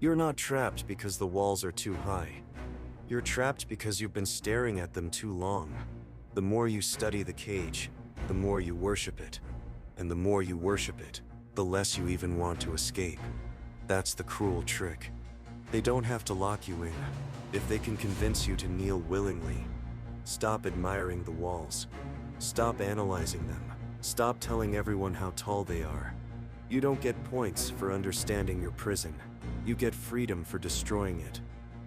You're not trapped because the walls are too high. You're trapped because you've been staring at them too long. The more you study the cage, the more you worship it. And the more you worship it, the less you even want to escape. That's the cruel trick. They don't have to lock you in, if they can convince you to kneel willingly. Stop admiring the walls. Stop analyzing them. Stop telling everyone how tall they are. You don't get points for understanding your prison. You get freedom for destroying it.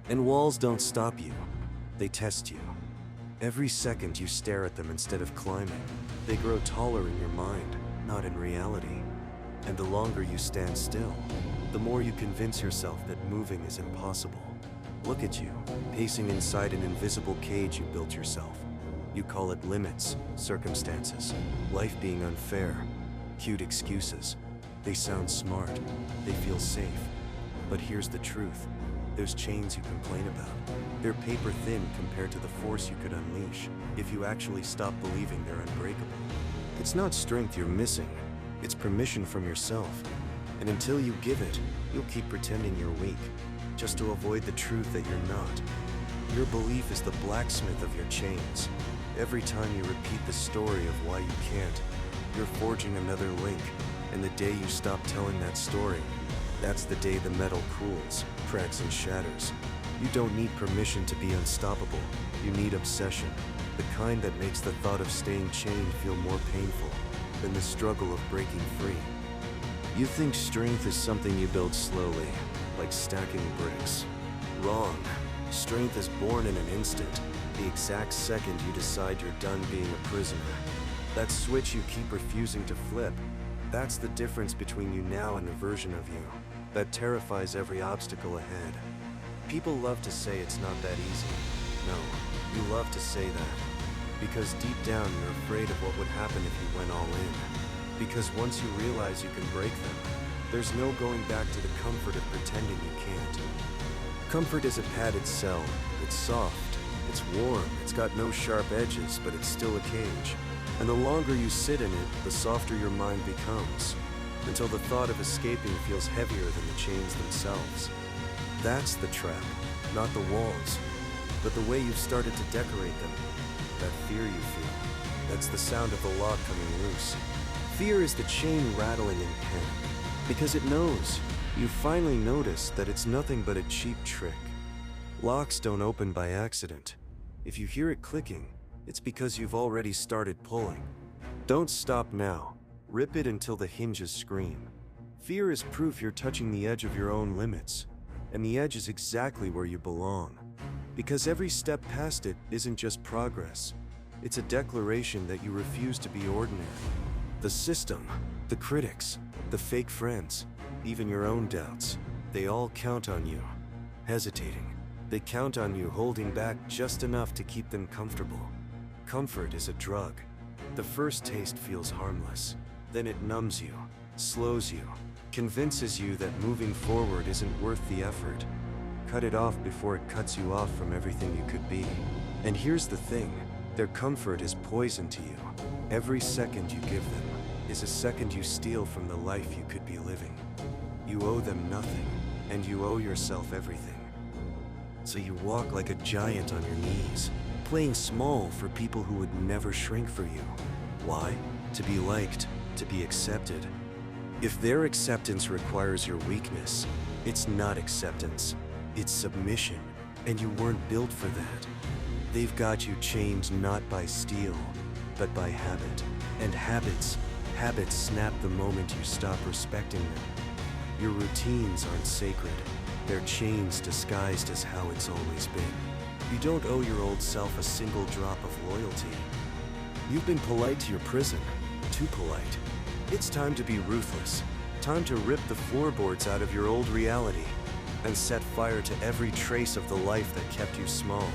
And walls don't stop you. They test you. Every second you stare at them instead of climbing, they grow taller in your mind, not in reality. And the longer you stand still, the more you convince yourself that moving is impossible. Look at you, pacing inside an invisible cage you built yourself. You call it limits, circumstances, life being unfair, cute excuses. They sound smart, they feel safe. But here's the truth. There's chains you complain about. They're paper thin compared to the force you could unleash if you actually stop believing they're unbreakable. It's not strength you're missing, it's permission from yourself. And until you give it, you'll keep pretending you're weak, just to avoid the truth that you're not. Your belief is the blacksmith of your chains. Every time you repeat the story of why you can't, you're forging another link. And the day you stop telling that story, that's the day the metal cools, cracks and shatters. You don't need permission to be unstoppable. You need obsession, the kind that makes the thought of staying chained feel more painful than the struggle of breaking free. You think strength is something you build slowly, like stacking bricks. Wrong. Strength is born in an instant, the exact second you decide you're done being a prisoner. That switch you keep refusing to flip, that's the difference between you now and the version of you that terrifies every obstacle ahead. People love to say it's not that easy. No, you love to say that. Because deep down you're afraid of what would happen if you went all in. Because once you realize you can break them, there's no going back to the comfort of pretending you can't. Comfort is a padded cell. It's soft, it's warm, it's got no sharp edges, but it's still a cage. And the longer you sit in it, the softer your mind becomes, until the thought of escaping feels heavier than the chains themselves. That's the trap, not the walls, but the way you've started to decorate them. That fear you feel, that's the sound of the lock coming loose. Fear is the chain rattling in panic, because it knows. You finally notice that it's nothing but a cheap trick. Locks don't open by accident. If you hear it clicking, it's because you've already started pulling. Don't stop now. Rip it until the hinges scream. Fear is proof you're touching the edge of your own limits, and the edge is exactly where you belong. Because every step past it isn't just progress. It's a declaration that you refuse to be ordinary. The system, the critics, the fake friends, even your own doubts, they all count on you. Hesitating. They count on you holding back just enough to keep them comfortable. Comfort is a drug. The first taste feels harmless. Then it numbs you, slows you, convinces you that moving forward isn't worth the effort. Cut it off before it cuts you off from everything you could be. And here's the thing, their comfort is poison to you. Every second you give them is a second you steal from the life you could be living. You owe them nothing, and you owe yourself everything. So you walk like a giant on your knees, playing small for people who would never shrink for you. Why? To be liked, to be accepted. If their acceptance requires your weakness, it's not acceptance, it's submission, and you weren't built for that. They've got you chained not by steel, but by habit. And habits snap the moment you stop respecting them. Your routines aren't sacred. They're chains disguised as how it's always been. You don't owe your old self a single drop of loyalty. You've been polite to your prison, too polite. It's time to be ruthless. Time to rip the floorboards out of your old reality and set fire to every trace of the life that kept you small.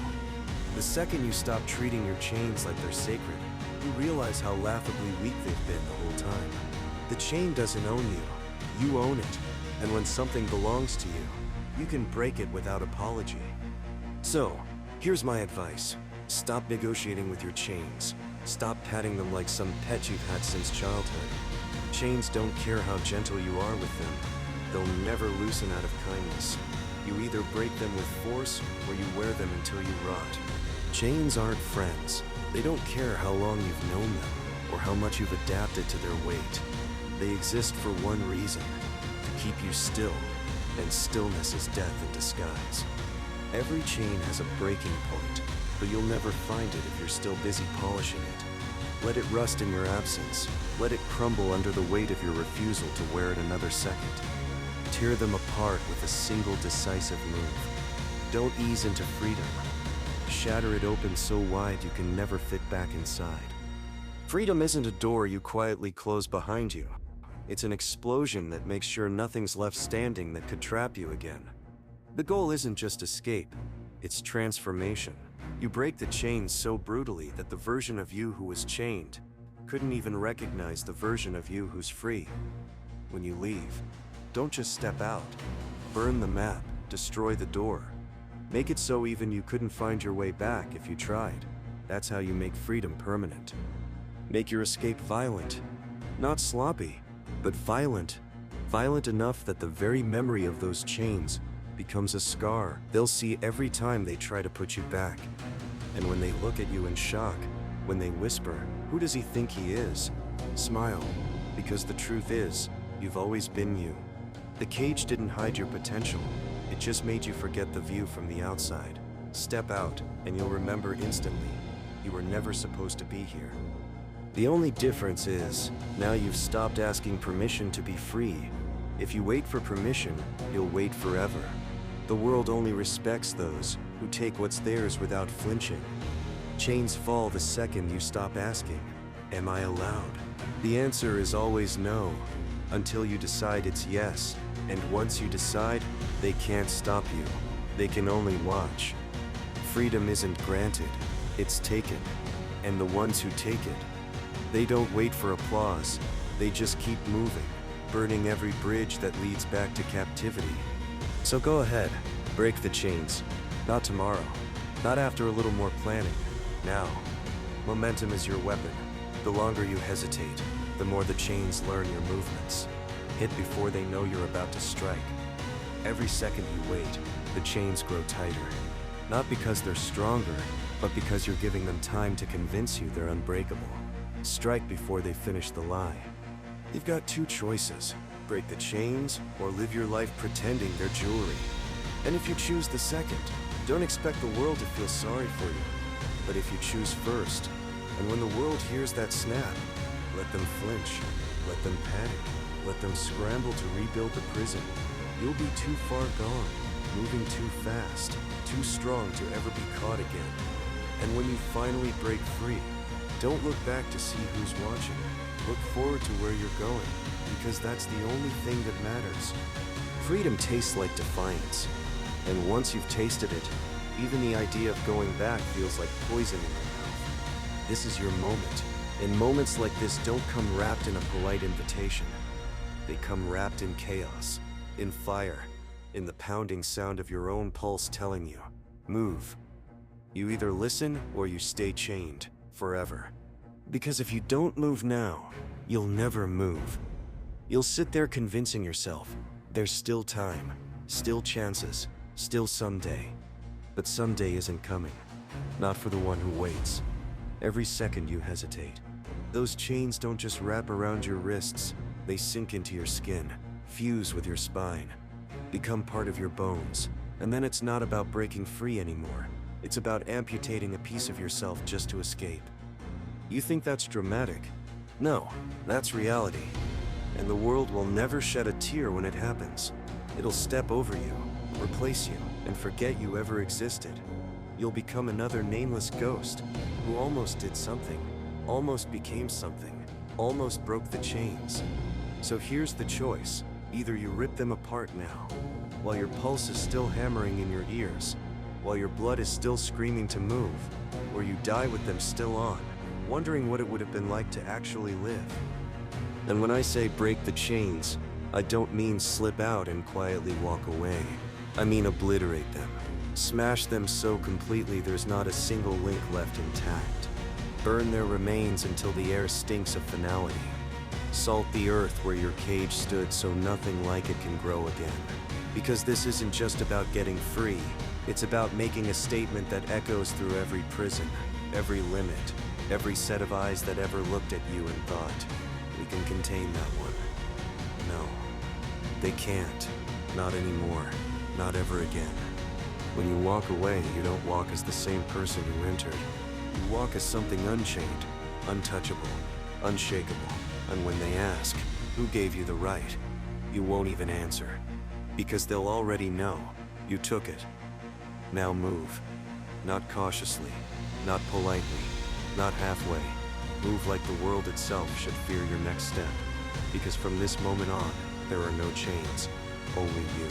The second you stop treating your chains like they're sacred, you realize how laughably weak they've been the whole time. The chain doesn't own you. You own it. And when something belongs to you, you can break it without apology. So, here's my advice. Stop negotiating with your chains. Stop patting them like some pet you've had since childhood. Chains don't care how gentle you are with them. They'll never loosen out of kindness. You either break them with force or you wear them until you rot. Chains aren't friends. They don't care how long you've known them or how much you've adapted to their weight. They exist for one reason: to keep you still, and stillness is death in disguise. Every chain has a breaking point, but you'll never find it if you're still busy polishing it. Let it rust in your absence. Let it crumble under the weight of your refusal to wear it another second. Tear them apart with a single decisive move. Don't ease into freedom. Shatter it open so wide you can never fit back inside. Freedom isn't a door you quietly close behind you. It's an explosion that makes sure nothing's left standing that could trap you again. The goal isn't just escape, it's transformation. You break the chains so brutally that the version of you who was chained couldn't even recognize the version of you who's free. When you leave, don't just step out. Burn the map, destroy the door. Make it so even you couldn't find your way back if you tried. That's how you make freedom permanent. Make your escape violent. Not sloppy, but violent. Violent enough that the very memory of those chains becomes a scar they'll see every time they try to put you back. And when they look at you in shock, when they whisper, "Who does he think he is?" smile, because the truth is, you've always been you. The cage didn't hide your potential, it just made you forget the view from the outside. Step out, and you'll remember instantly, you were never supposed to be here. The only difference is, now you've stopped asking permission to be free. If you wait for permission, you'll wait forever. The world only respects those who take what's theirs without flinching. Chains fall the second you stop asking, "Am I allowed?" The answer is always no, until you decide it's yes. And once you decide, they can't stop you. They can only watch. Freedom isn't granted, it's taken. And the ones who take it, they don't wait for applause, they just keep moving, burning every bridge that leads back to captivity. So go ahead, break the chains. Not tomorrow, not after a little more planning. Now, momentum is your weapon. The longer you hesitate, the more the chains learn your movements. Hit before they know you're about to strike. Every second you wait, the chains grow tighter. Not because they're stronger, but because you're giving them time to convince you they're unbreakable. Strike before they finish the lie. You've got two choices: break the chains or live your life pretending they're jewelry. And if you choose the second, don't expect the world to feel sorry for you. But if you choose first, and when the world hears that snap, let them flinch, let them panic, let them scramble to rebuild the prison. You'll be too far gone, moving too fast, too strong to ever be caught again. And when you finally break free, don't look back to see who's watching. Look forward to where you're going, because that's the only thing that matters. Freedom tastes like defiance, and once you've tasted it, even the idea of going back feels like poison in your mouth. This is your moment, and moments like this don't come wrapped in a polite invitation. They come wrapped in chaos, in fire, in the pounding sound of your own pulse telling you, move. You either listen or you stay chained, forever. Because if you don't move now, you'll never move. You'll sit there convincing yourself, there's still time, still chances, still someday. But someday isn't coming, not for the one who waits. Every second you hesitate, those chains don't just wrap around your wrists, they sink into your skin, fuse with your spine, become part of your bones. And then it's not about breaking free anymore. It's about amputating a piece of yourself just to escape. You think that's dramatic? No, that's reality. And the world will never shed a tear when it happens. It'll step over you, replace you, and forget you ever existed. You'll become another nameless ghost who almost did something, almost became something, almost broke the chains. So here's the choice. Either you rip them apart now, while your pulse is still hammering in your ears, while your blood is still screaming to move, or you die with them still on, wondering what it would have been like to actually live. And when I say break the chains, I don't mean slip out and quietly walk away. I mean obliterate them. Smash them so completely there's not a single link left intact. Burn their remains until the air stinks of finality. Salt the earth where your cage stood so nothing like it can grow again. Because this isn't just about getting free, it's about making a statement that echoes through every prison, every limit, every set of eyes that ever looked at you and thought, we can contain that one. No, they can't. Not anymore. Not ever again. When you walk away, you don't walk as the same person who entered. You walk as something unchained, untouchable, unshakable. And when they ask, who gave you the right, you won't even answer. Because they'll already know. You took it. Now move. Not cautiously, not politely, not halfway. Move like the world itself should fear your next step. Because from this moment on, there are no chains, only you.